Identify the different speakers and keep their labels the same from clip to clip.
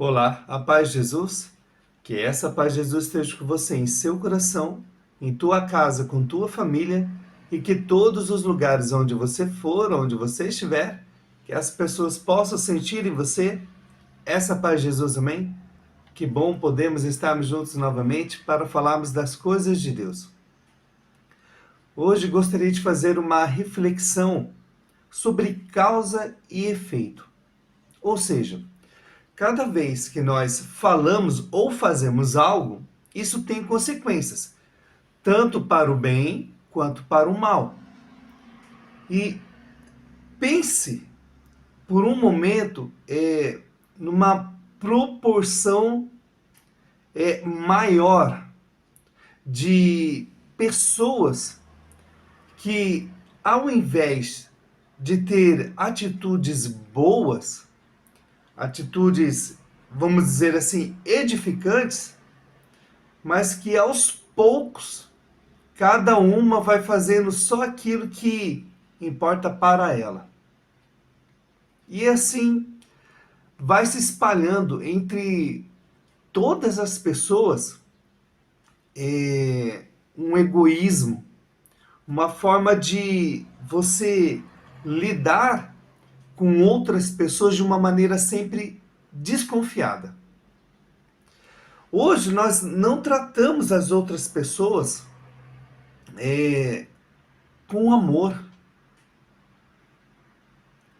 Speaker 1: Olá, a paz de Jesus. Que essa paz de Jesus esteja com você em seu coração, em tua casa, com tua família e que todos os lugares onde você for, onde você estiver, que as pessoas possam sentir em você essa paz de Jesus, amém? Que bom podemos estarmos juntos novamente para falarmos das coisas de Deus. Hoje gostaria de fazer uma reflexão sobre causa e efeito. Ou seja, cada vez que nós falamos ou fazemos algo, isso tem consequências, tanto para o bem quanto para o mal. E pense por um momento numa proporção maior de pessoas que, ao invés de ter atitudes boas, atitudes, vamos dizer assim, edificantes, mas que aos poucos cada uma vai fazendo só aquilo que importa para ela. E assim vai se espalhando entre todas as pessoas um egoísmo, uma forma de você lidar com outras pessoas de uma maneira sempre desconfiada. Hoje nós não tratamos as outras pessoas com amor.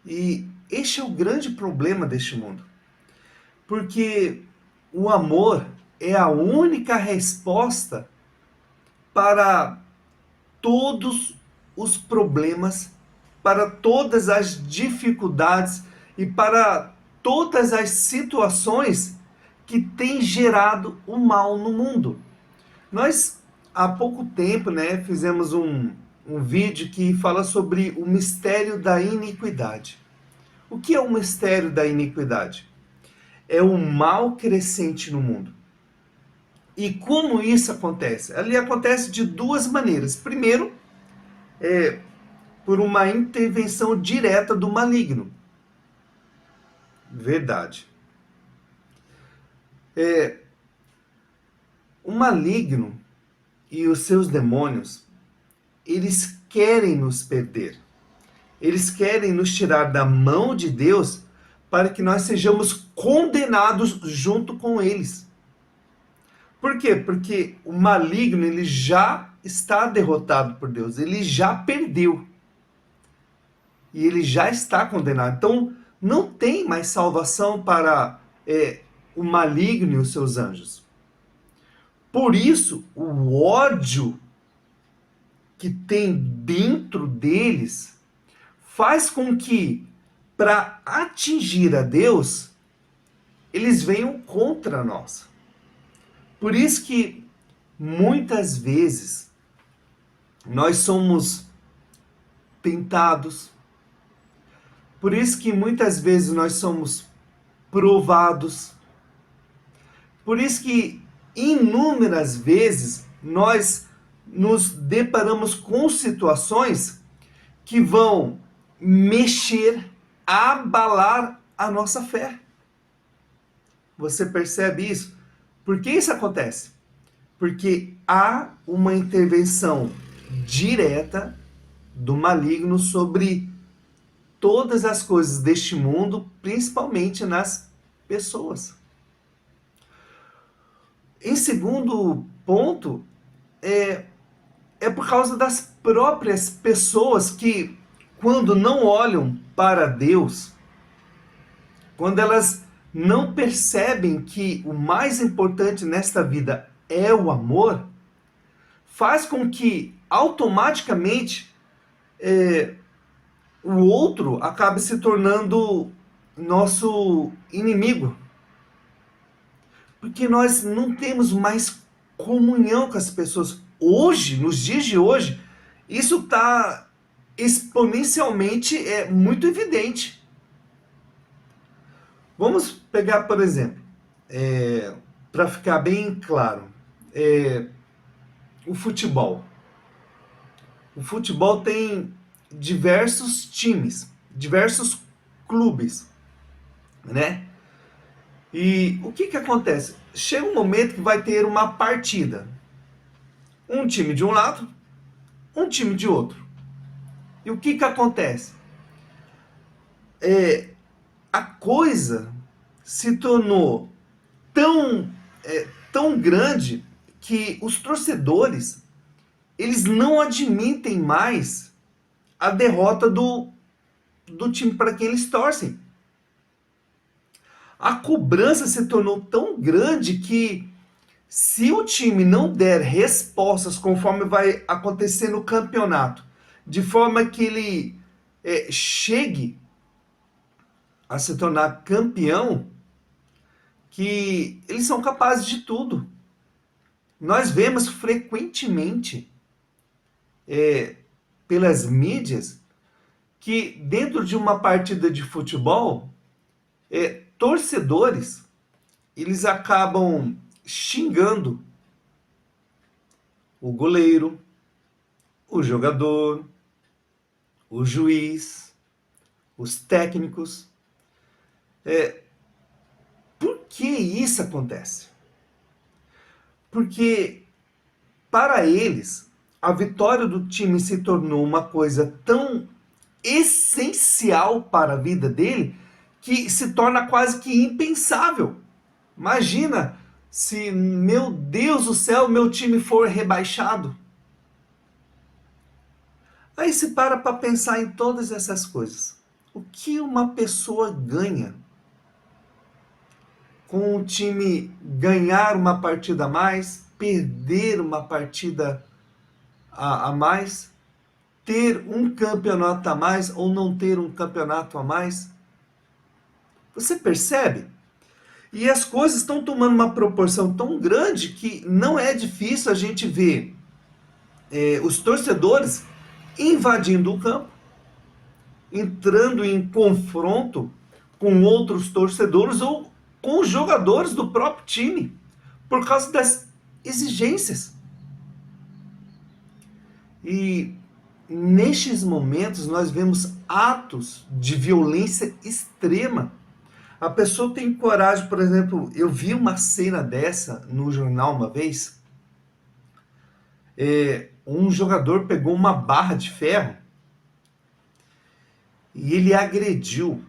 Speaker 1: E este é o grande problema deste mundo. Porque o amor é a única resposta para todos os problemas, para todas as dificuldades e para todas as situações que têm gerado o mal no mundo. Nós, há pouco tempo, fizemos um vídeo que fala sobre o mistério da iniquidade. O que é o mistério da iniquidade? É o mal crescente no mundo. E como isso acontece? Ele acontece de duas maneiras. Primeiro, por uma intervenção direta do maligno. Verdade. O maligno e os seus demônios, eles querem nos perder. Eles querem nos tirar da mão de Deus para que nós sejamos condenados junto com eles. Por quê? Porque o maligno ele já está derrotado por Deus, ele já perdeu. E ele já está condenado. Então, não tem mais salvação para o maligno e os seus anjos. Por isso, o ódio que tem dentro deles faz com que, para atingir a Deus, eles venham contra nós. Por isso que, muitas vezes, nós somos tentados. Por isso que, muitas vezes, nós somos provados. Por isso que, inúmeras vezes, nós nos deparamos com situações que vão mexer, abalar a nossa fé. Você percebe isso? Por que isso acontece? Porque há uma intervenção direta do maligno sobre todas as coisas deste mundo, principalmente nas pessoas. Em segundo ponto, é por causa das próprias pessoas que, quando não olham para Deus, quando elas não percebem que o mais importante nesta vida é o amor, faz com que automaticamente o outro acabe se tornando nosso inimigo. Porque nós não temos mais comunhão com as pessoas. Hoje, nos dias de hoje, isso está exponencialmente muito evidente. Vamos pegar, por exemplo, para ficar bem claro, o futebol. O futebol tem diversos times, diversos clubes, né? E o que acontece? Chega um momento que vai ter uma partida. Um time de um lado, um time de outro. E o que acontece? A coisa se tornou tão, tão grande que os torcedores eles não admitem mais a derrota do time para quem eles torcem. A cobrança se tornou tão grande que se o time não der respostas conforme vai acontecer no campeonato, de forma que ele chegue a se tornar campeão, que eles são capazes de tudo. Nós vemos frequentemente pelas mídias que dentro de uma partida de futebol, torcedores eles acabam xingando o goleiro, o jogador, o juiz, os técnicos. Por que isso acontece? Porque para eles a vitória do time se tornou uma coisa tão essencial para a vida dele que se torna quase que impensável. Imagina se, meu Deus do céu, meu time for rebaixado. Aí se para pensar em todas essas coisas. O que uma pessoa ganha com o time ganhar uma partida a mais, perder uma partida a mais, ter um campeonato a mais ou não ter um campeonato a mais? Você percebe? E as coisas estão tomando uma proporção tão grande que não é difícil a gente ver os torcedores invadindo o campo, entrando em confronto com outros torcedores ou com os jogadores do próprio time, por causa das exigências. E nestes momentos nós vemos atos de violência extrema. A pessoa tem coragem, por exemplo, eu vi uma cena dessa no jornal uma vez. Um jogador pegou uma barra de ferro e ele agrediu.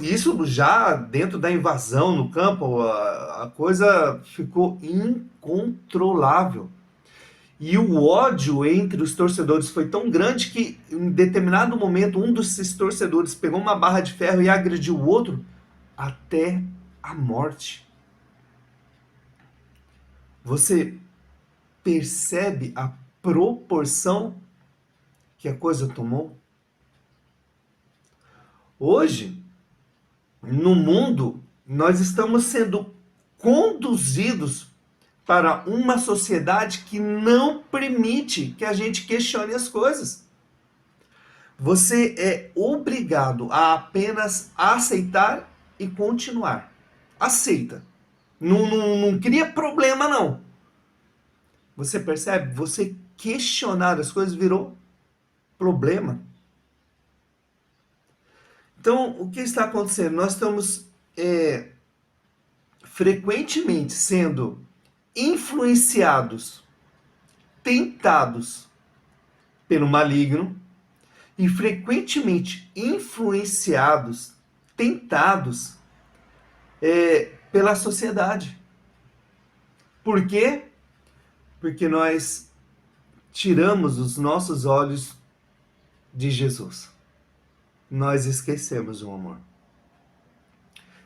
Speaker 1: Isso já dentro da invasão no campo, a coisa ficou incontrolável. E o ódio entre os torcedores foi tão grande que, em determinado momento, um desses torcedores pegou uma barra de ferro e agrediu o outro até a morte. Você percebe a proporção que a coisa tomou? Hoje, no mundo, nós estamos sendo conduzidos para uma sociedade que não permite que a gente questione as coisas. Você é obrigado a apenas aceitar e continuar. Aceita. Não cria problema, não. Você percebe? Você questionar as coisas virou problema. Então, o que está acontecendo? Nós estamos frequentemente sendo influenciados, tentados pelo maligno e frequentemente influenciados, tentados pela sociedade. Por quê? Porque nós tiramos os nossos olhos de Jesus. Nós esquecemos o amor.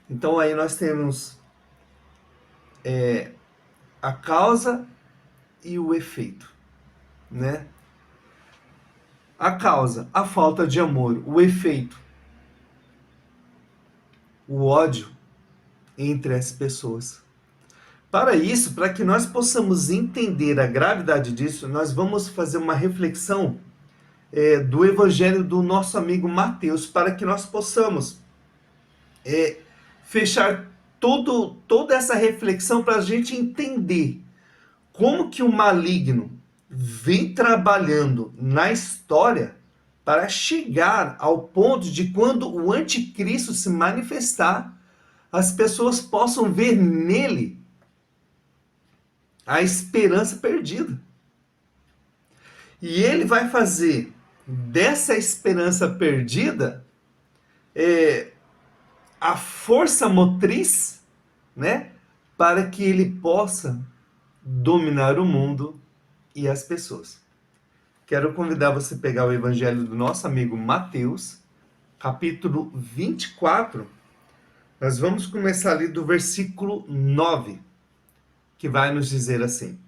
Speaker 1: Então aí nós temos a causa e o efeito, né? A causa, a falta de amor. O efeito, o ódio entre as pessoas. Para isso, para que nós possamos entender a gravidade disso, nós vamos fazer uma reflexão do evangelho do nosso amigo Mateus, para que nós possamos fechar toda essa reflexão para a gente entender como que o maligno vem trabalhando na história para chegar ao ponto de quando o anticristo se manifestar, as pessoas possam ver nele a esperança perdida. E ele vai fazer dessa esperança perdida a força motriz, né, para que ele possa dominar o mundo e as pessoas. Quero convidar você a pegar o evangelho do nosso amigo Mateus, capítulo 24. Nós vamos começar ali do versículo 9, que vai nos dizer assim: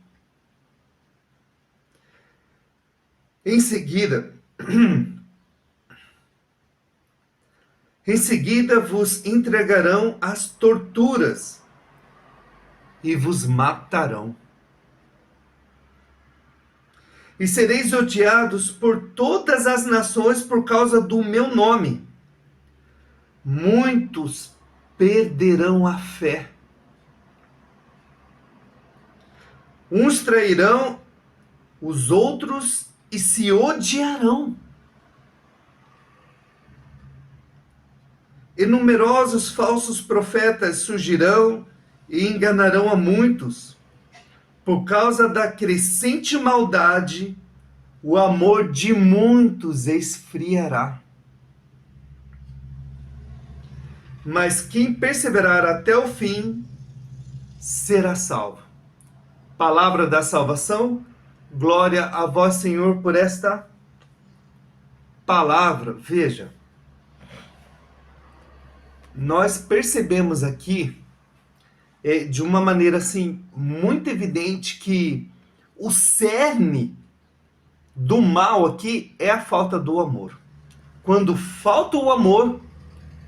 Speaker 1: Em seguida vos entregarão às torturas e vos matarão. E sereis odiados por todas as nações por causa do meu nome. Muitos perderão a fé. Uns trairão os outros e se odiarão. E numerosos falsos profetas surgirão e enganarão a muitos. Por causa da crescente maldade, o amor de muitos esfriará. Mas quem perseverar até o fim será salvo. Palavra da salvação, glória a vós, Senhor, por esta palavra. Veja, nós percebemos aqui de uma maneira assim muito evidente que o cerne do mal aqui é a falta do amor. Quando falta o amor,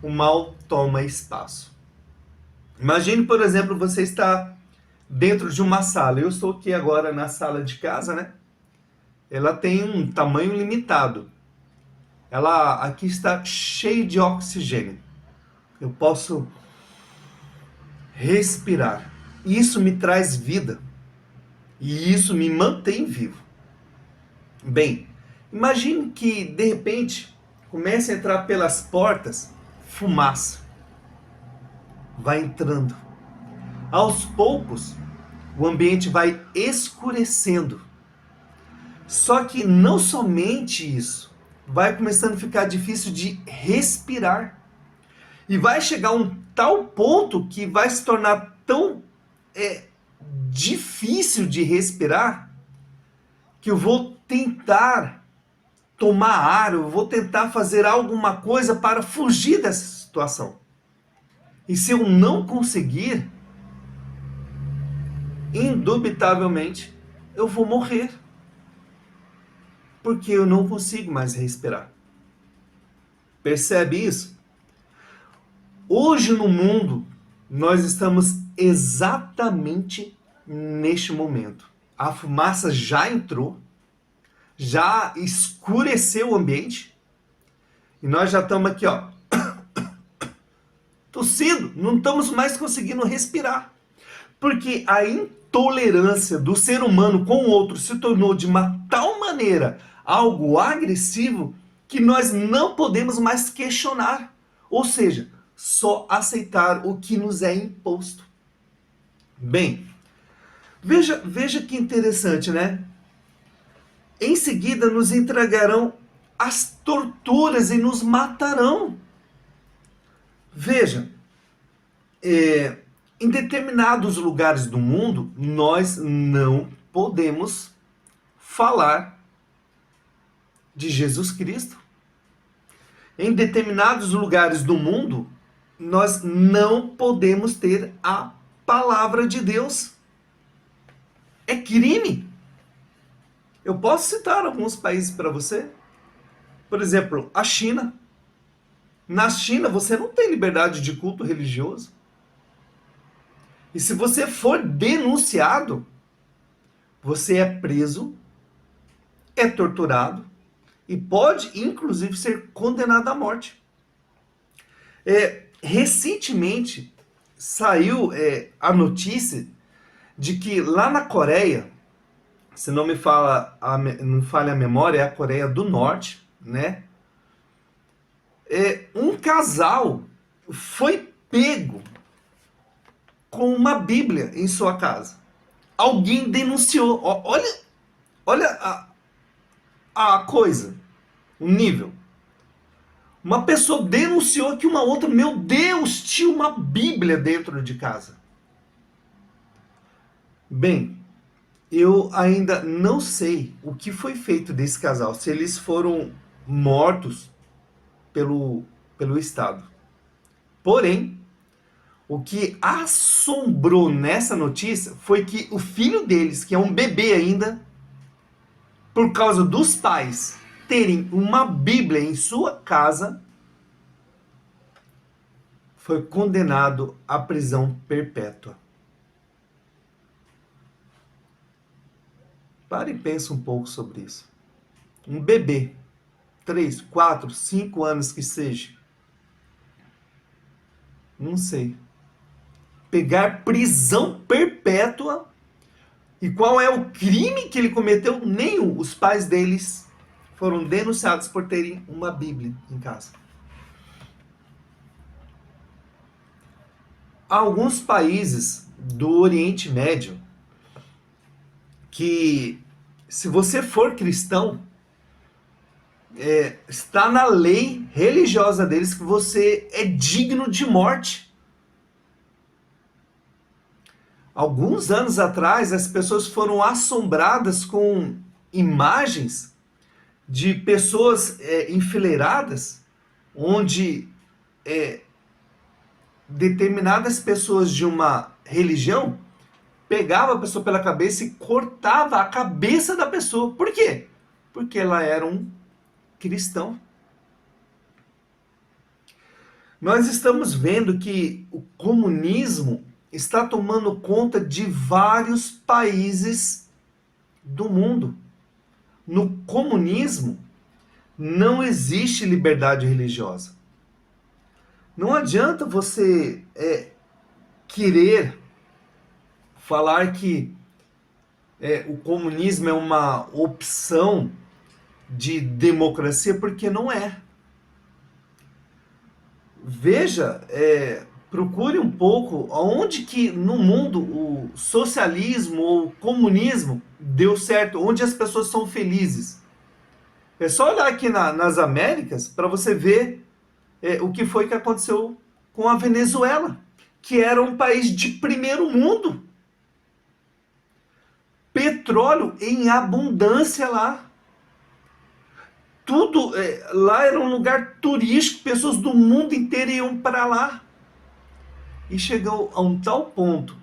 Speaker 1: o mal toma espaço. Imagine, por exemplo, você está dentro de uma sala. Eu estou aqui agora na sala de casa, né? Ela tem um tamanho limitado. Ela aqui está cheia de oxigênio. Eu posso respirar. Isso me traz vida. E isso me mantém vivo. Bem, imagine que de repente comece a entrar pelas portas fumaça. Vai entrando. Aos poucos, o ambiente vai escurecendo. Só que não somente isso, vai começando a ficar difícil de respirar. E vai chegar a um tal ponto que vai se tornar tão difícil de respirar que eu vou tentar tomar ar, eu vou tentar fazer alguma coisa para fugir dessa situação. E se eu não conseguir, indubitavelmente, eu vou morrer. Porque eu não consigo mais respirar. Percebe isso? Hoje no mundo, nós estamos exatamente neste momento. A fumaça já entrou, já escureceu o ambiente, e nós já estamos aqui, ó, tossindo, não estamos mais conseguindo respirar. Porque a intolerância do ser humano com o outro se tornou de uma tal maneira algo agressivo que nós não podemos mais questionar. Ou seja, só aceitar o que nos é imposto. Bem, veja que interessante, né? Em seguida nos entregarão às torturas e nos matarão. Veja, em determinados lugares do mundo, nós não podemos falar de Jesus Cristo. Em determinados lugares do mundo, nós não podemos ter a palavra de Deus. É crime. Eu posso citar alguns países para você. Por exemplo, a China. Na China, você não tem liberdade de culto religioso. E se você for denunciado, você é preso, é torturado e pode, inclusive, ser condenado à morte. Recentemente, saiu a notícia de que lá na Coreia, se não me falha a memória, é a Coreia do Norte, né? Um casal foi pego com uma Bíblia em sua casa. Alguém denunciou. Olha a coisa, o nível. Uma pessoa denunciou que uma outra, meu Deus, tinha uma Bíblia dentro de casa. Bem, eu ainda não sei o que foi feito desse casal, se eles foram mortos pelo Estado. Porém, o que assombrou nessa notícia foi que o filho deles, que é um bebê ainda, por causa dos pais terem uma Bíblia em sua casa, foi condenado à prisão perpétua. Pare e pense um pouco sobre isso. Um bebê, 3, 4, 5 anos que seja, não sei, pegar prisão perpétua. E qual é o crime que ele cometeu? Nenhum. Os pais deles foram denunciados por terem uma Bíblia em casa. Há alguns países do Oriente Médio que, se você for cristão, está na lei religiosa deles que você é digno de morte. Alguns anos atrás, as pessoas foram assombradas com imagens de pessoas enfileiradas, onde determinadas pessoas de uma religião pegavam a pessoa pela cabeça e cortava a cabeça da pessoa. Por quê? Porque ela era um cristão. Nós estamos vendo que o comunismo está tomando conta de vários países do mundo. No comunismo não existe liberdade religiosa. Não adianta você querer falar que o comunismo é uma opção de democracia, porque não é. Veja, procure um pouco aonde que no mundo o socialismo ou o comunismo deu certo, onde as pessoas são felizes. É só olhar aqui nas Américas para você ver o que foi que aconteceu com a Venezuela, que era um país de primeiro mundo. Petróleo em abundância lá. Tudo lá era um lugar turístico, pessoas do mundo inteiro iam para lá. E chegou a um tal ponto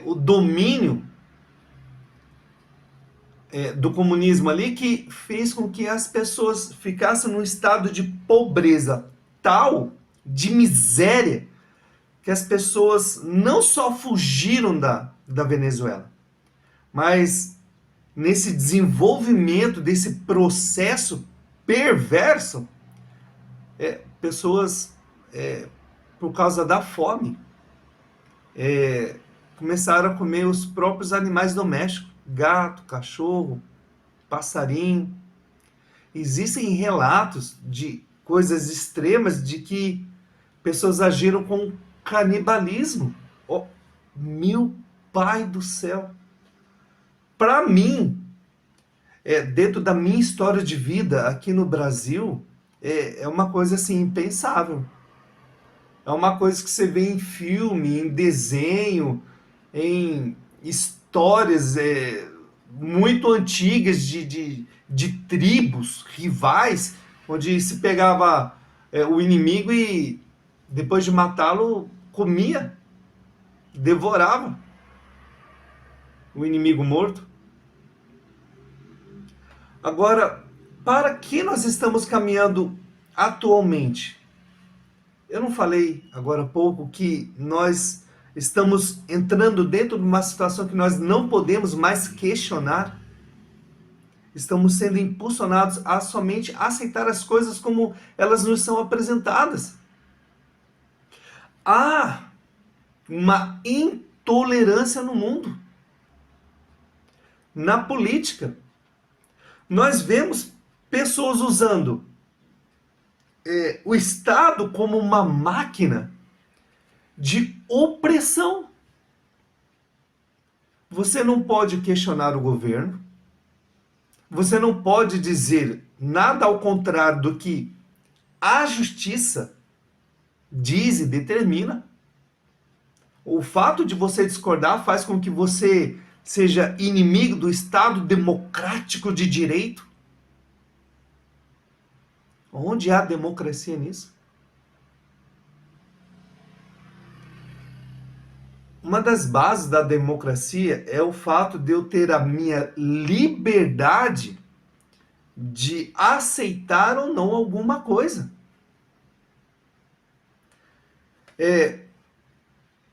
Speaker 1: o domínio do comunismo ali, que fez com que as pessoas ficassem num estado de pobreza tal, de miséria, que as pessoas não só fugiram da Venezuela, mas nesse desenvolvimento desse processo perverso, pessoas, por causa da fome, começaram a comer os próprios animais domésticos, gato, cachorro, passarinho. Existem relatos de coisas extremas de que pessoas agiram com canibalismo. Oh, meu pai do céu! Para mim, dentro da minha história de vida aqui no Brasil, é uma coisa assim impensável. É uma coisa que você vê em filme, em desenho, em histórias muito antigas de tribos rivais, onde se pegava o inimigo e, depois de matá-lo, comia, devorava o inimigo morto. Agora, para que nós estamos caminhando atualmente? Eu não falei agora há pouco que nós estamos entrando dentro de uma situação que nós não podemos mais questionar? Estamos sendo impulsionados a somente aceitar as coisas como elas nos são apresentadas. Há uma intolerância no mundo. Na política, nós vemos pessoas usando o Estado como uma máquina de opressão. Você não pode questionar o governo, você não pode dizer nada ao contrário do que a justiça diz e determina. O fato de você discordar faz com que você seja inimigo do Estado democrático de direito. Onde há democracia nisso? Uma das bases da democracia é o fato de eu ter a minha liberdade de aceitar ou não alguma coisa.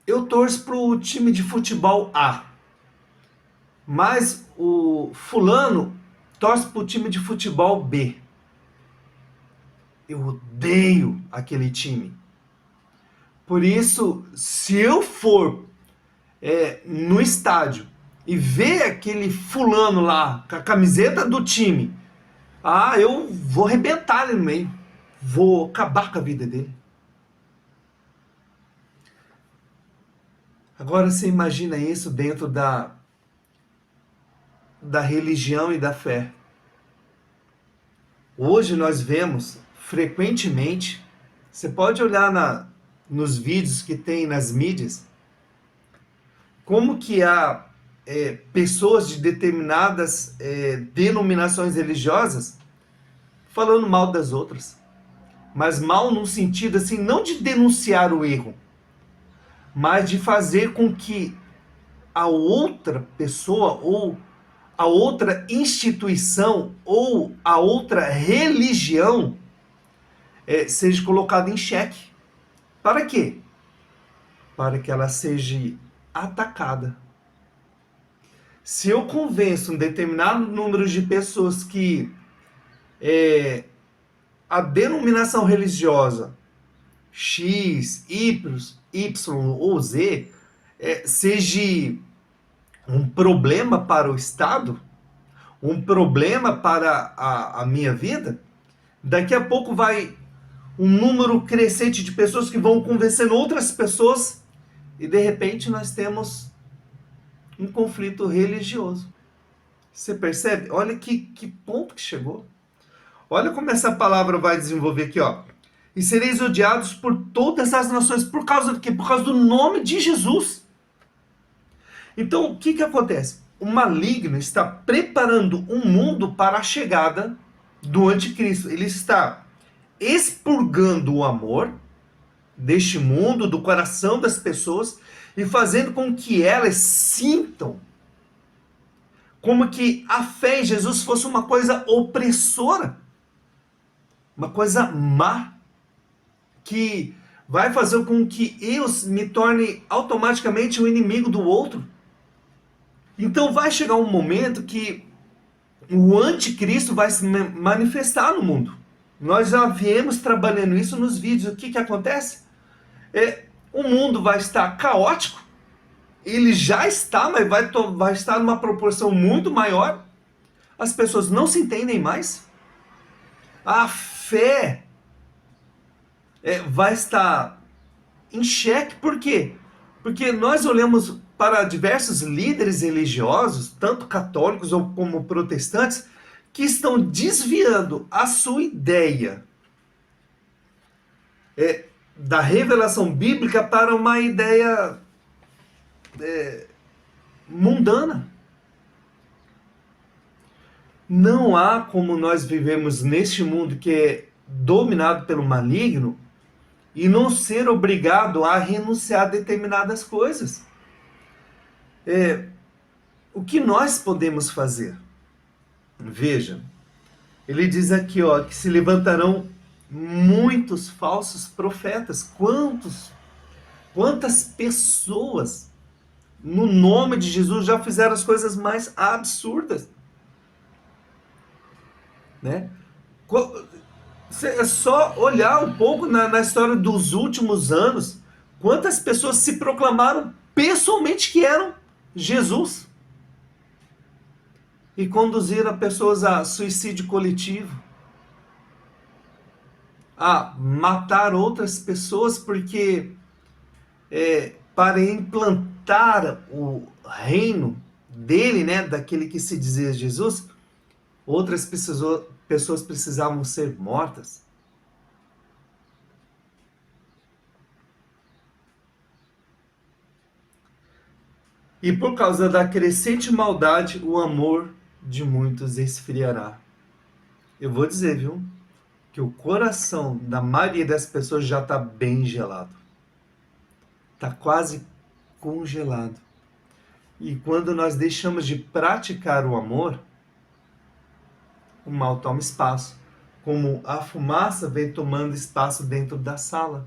Speaker 1: Eu torço para o time de futebol A, mas o fulano torce para o time de futebol B. Eu odeio aquele time. Por isso, se eu for no estádio e ver aquele fulano lá com a camiseta do time, eu vou arrebentar ele no meio. Vou acabar com a vida dele. Agora você imagina isso dentro da religião e da fé. Hoje nós vemos frequentemente, você pode olhar nos vídeos que tem nas mídias, como que há pessoas de determinadas denominações religiosas falando mal das outras. Mas mal no sentido assim, não de denunciar o erro, mas de fazer com que a outra pessoa ou a outra instituição ou a outra religião seja colocada em xeque. Para quê? Para que ela seja atacada. Se eu convenço um determinado número de pessoas que a denominação religiosa X, Y ou Z seja um problema para o Estado, um problema para a minha vida, daqui a pouco vai um número crescente de pessoas que vão convencendo outras pessoas e de repente nós temos um conflito religioso. Você percebe? Olha que ponto que chegou. Olha como essa palavra vai desenvolver aqui, ó. E sereis odiados por todas as nações. Por causa do quê? Por causa do nome de Jesus. Então, o que acontece? O maligno está preparando um mundo para a chegada do anticristo. Ele está expurgando o amor deste mundo, do coração das pessoas, e fazendo com que elas sintam como que a fé em Jesus fosse uma coisa opressora, uma coisa má, que vai fazer com que eu me torne automaticamente o inimigo do outro. Então vai chegar um momento que o anticristo vai se manifestar no mundo. Nós já viemos trabalhando isso nos vídeos. O que acontece? O mundo vai estar caótico. Ele já está, mas vai estar numa proporção muito maior. As pessoas não se entendem mais. A fé vai estar em xeque. Por quê? Porque nós olhamos para diversos líderes religiosos, tanto católicos ou como protestantes, que estão desviando a sua ideia da revelação bíblica para uma ideia mundana. Não há como nós vivemos neste mundo que é dominado pelo maligno e não ser obrigado a renunciar a determinadas coisas. O que nós podemos fazer? Veja, ele diz aqui, ó, que se levantarão muitos falsos profetas. Quantas pessoas no nome de Jesus já fizeram as coisas mais absurdas, né? É só olhar um pouco na história dos últimos anos, quantas pessoas se proclamaram pessoalmente que eram Jesus e conduziram pessoas a suicídio coletivo, a matar outras pessoas porque para implantar o reino dele, né, daquele que se dizia Jesus, outras pessoas precisavam ser mortas. E por causa da crescente maldade, o amor de muitos esfriará. Eu vou dizer, viu, que o coração da maioria das pessoas já está bem gelado. Está quase congelado. E quando nós deixamos de praticar o amor, o mal toma espaço. Como a fumaça vem tomando espaço dentro da sala.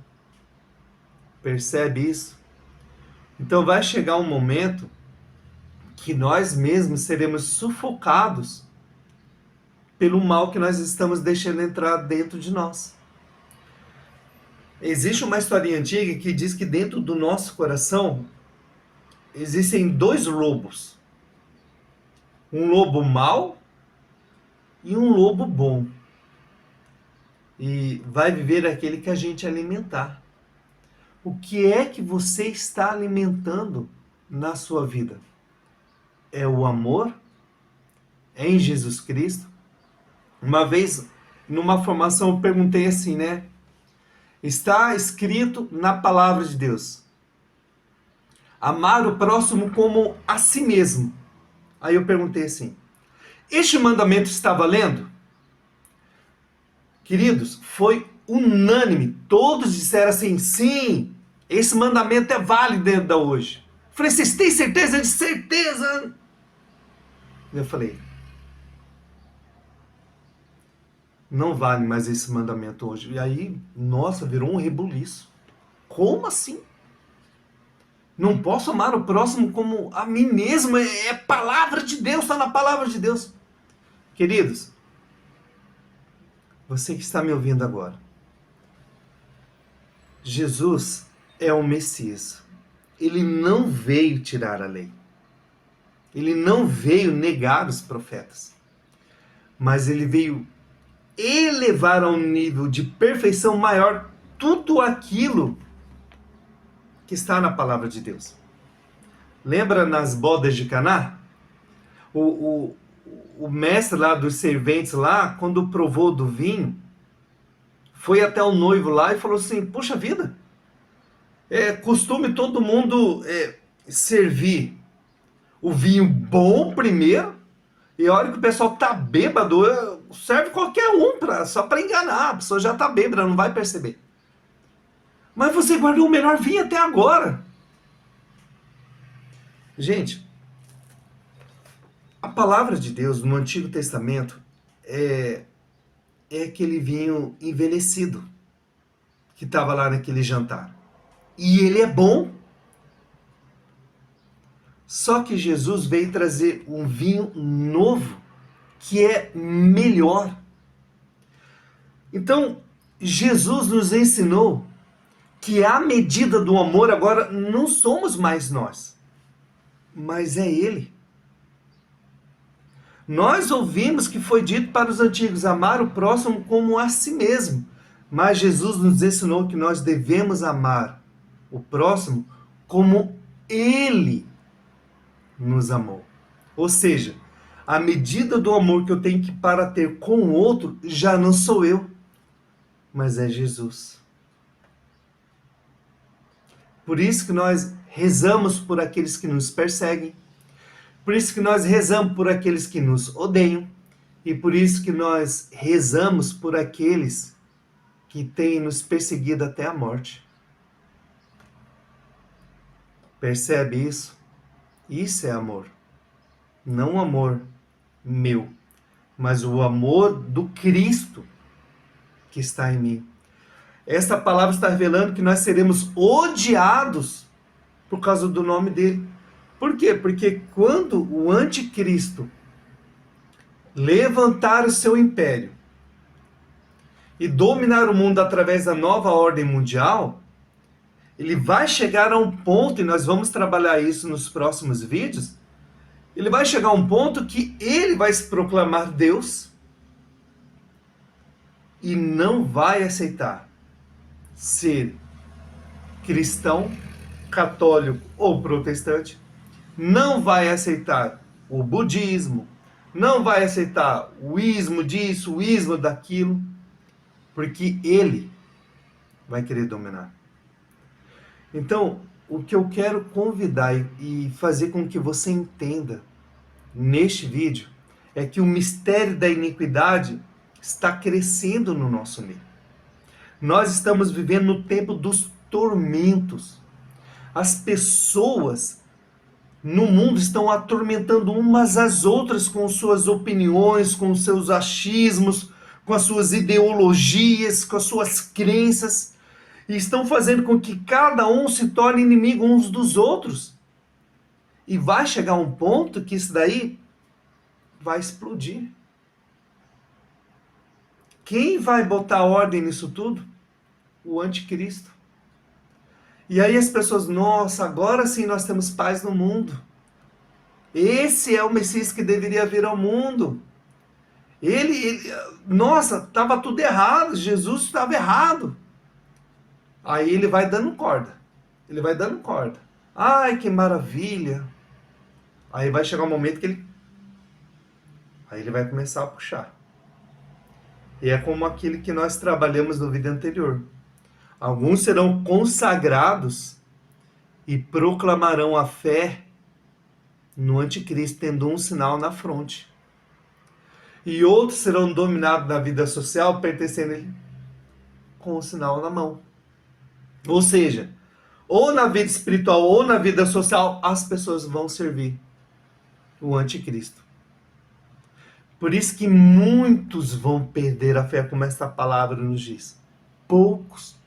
Speaker 1: Percebe isso? Então vai chegar um momento que nós mesmos seremos sufocados pelo mal que nós estamos deixando entrar dentro de nós. Existe uma historinha antiga que diz que dentro do nosso coração existem dois lobos. Um lobo mau e um lobo bom. E vai viver aquele que a gente alimentar. O que é que você está alimentando na sua vida? É o amor? É em Jesus Cristo? Uma vez, numa formação, eu perguntei assim, né? Está escrito na palavra de Deus: amar o próximo como a si mesmo. Aí eu perguntei assim: este mandamento está valendo? Queridos, foi unânime. Todos disseram assim: sim, esse mandamento é válido ainda hoje. Eu falei: vocês têm certeza? De certeza. Eu falei: não vale mais esse mandamento hoje. E aí, nossa, virou um rebuliço. Como assim? Não posso amar o próximo como a mim mesmo. É palavra de Deus, está na palavra de Deus. Queridos, você que está me ouvindo agora, Jesus é o Messias. Ele não veio tirar a lei. Ele não veio negar os profetas. Mas ele veio elevar a um nível de perfeição maior tudo aquilo que está na palavra de Deus. Lembra nas bodas de Caná? O mestre lá dos serventes lá, quando provou do vinho, foi até o noivo lá e falou assim: puxa vida, é costume todo mundo servir o vinho bom primeiro, e a hora que o pessoal tá bêbado, serve qualquer um só para enganar. A pessoa já tá bêbada, não vai perceber. Mas você guardou o melhor vinho até agora. Gente, a palavra de Deus no Antigo Testamento é aquele vinho envelhecido que estava lá naquele jantar. E ele é bom. Só que Jesus veio trazer um vinho novo que é melhor. Então, Jesus nos ensinou que a medida do amor agora não somos mais nós, mas é Ele. Nós ouvimos que foi dito para os antigos: amar o próximo como a si mesmo. Mas Jesus nos ensinou que nós devemos amar o próximo como Ele nos amou. Ou seja, a medida do amor que eu tenho que para ter com o outro já não sou eu, mas é Jesus. Por isso que nós rezamos por aqueles que nos perseguem, por isso que nós rezamos por aqueles que nos odeiam, e por isso que nós rezamos por aqueles que têm nos perseguido até a morte. Percebe isso? Isso é amor. Não o amor meu, mas o amor do Cristo que está em mim. Essa palavra está revelando que nós seremos odiados por causa do nome dele. Por quê? Porque quando o anticristo levantar o seu império e dominar o mundo através da nova ordem mundial, ele vai chegar a um ponto, e nós vamos trabalhar isso nos próximos vídeos, ele vai chegar a um ponto que ele vai se proclamar Deus e não vai aceitar ser cristão católico ou protestante, não vai aceitar o budismo, não vai aceitar o ismo disso, o ismo daquilo, porque ele vai querer dominar. Então, o que eu quero convidar e fazer com que você entenda neste vídeo é que o mistério da iniquidade está crescendo no nosso meio. Nós estamos vivendo no tempo dos tormentos. As pessoas no mundo estão atormentando umas às outras com suas opiniões, com seus achismos, com as suas ideologias, com as suas crenças, e estão fazendo com que cada um se torne inimigo uns dos outros. E vai chegar um ponto que isso daí vai explodir. Quem vai botar ordem nisso tudo? O anticristo. E aí as pessoas, nossa, agora sim nós temos paz no mundo. Esse é o Messias que deveria vir ao mundo. Nossa, estava tudo errado, Jesus estava errado. Aí ele vai dando corda. Ele vai dando corda. Ai, que maravilha. Aí vai chegar um momento que aí ele vai começar a puxar. E é como aquele que nós trabalhamos no vídeo anterior. Alguns serão consagrados e proclamarão a fé no anticristo, tendo um sinal na fronte. E outros serão dominados na vida social, pertencendo a ele, com um sinal na mão. Ou seja, ou na vida espiritual ou na vida social, as pessoas vão servir o anticristo. Por isso que muitos vão perder a fé, como esta palavra nos diz. Poucos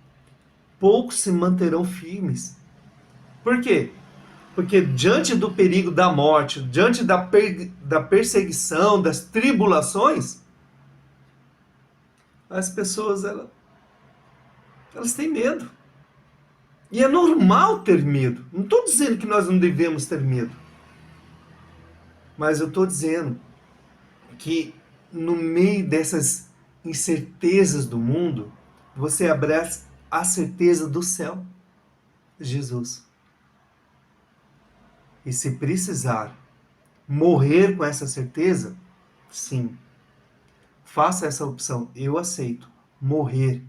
Speaker 1: se manterão firmes. Por quê? Porque diante do perigo da morte, diante da perseguição, das tribulações, as pessoas elas têm medo. E é normal ter medo. Não estou dizendo que nós não devemos ter medo. Mas eu estou dizendo que no meio dessas incertezas do mundo, você abraça a certeza do céu, Jesus. E se precisar morrer com essa certeza, sim, faça essa opção. Eu aceito morrer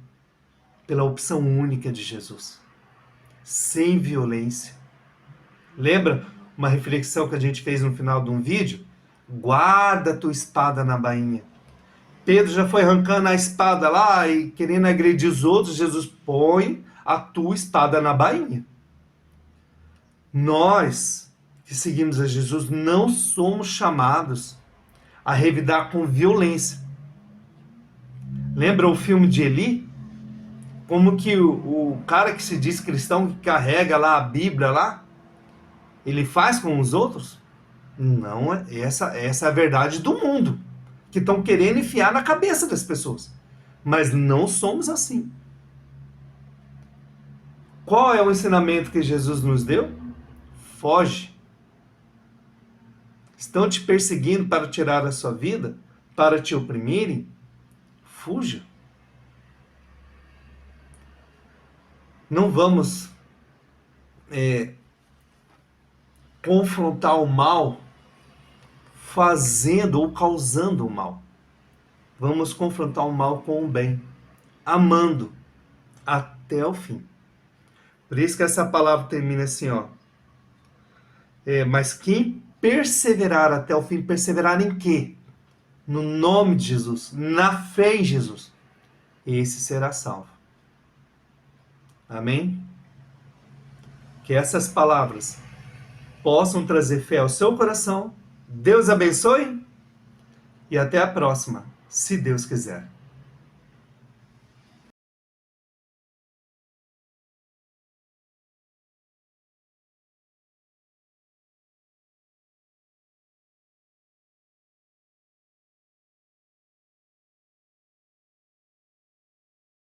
Speaker 1: pela opção única de Jesus, sem violência. Lembra uma reflexão que a gente fez no final de um vídeo? Guarda a tua espada na bainha. Pedro já foi arrancando a espada lá e querendo agredir os outros. Jesus, põe a tua espada na bainha. Nós que seguimos a Jesus não somos chamados a revidar com violência. Lembra o filme de Eli? Como que o cara que se diz cristão, que carrega lá a Bíblia lá, ele faz com os outros? Não, essa é a verdade do mundo, que estão querendo enfiar na cabeça das pessoas. Mas não somos assim. Qual é o ensinamento que Jesus nos deu? Foge. Estão te perseguindo para tirar a sua vida? Para te oprimirem? Fuja. Não vamos confrontar o mal fazendo ou causando o mal. Vamos confrontar o mal com o bem, amando até o fim. Por isso que essa palavra termina assim, ó. Mas quem perseverar até o fim, perseverar em quê? No nome de Jesus, na fé em Jesus, esse será salvo. Amém? Que essas palavras possam trazer fé ao seu coração. Deus abençoe e até a próxima, se Deus quiser.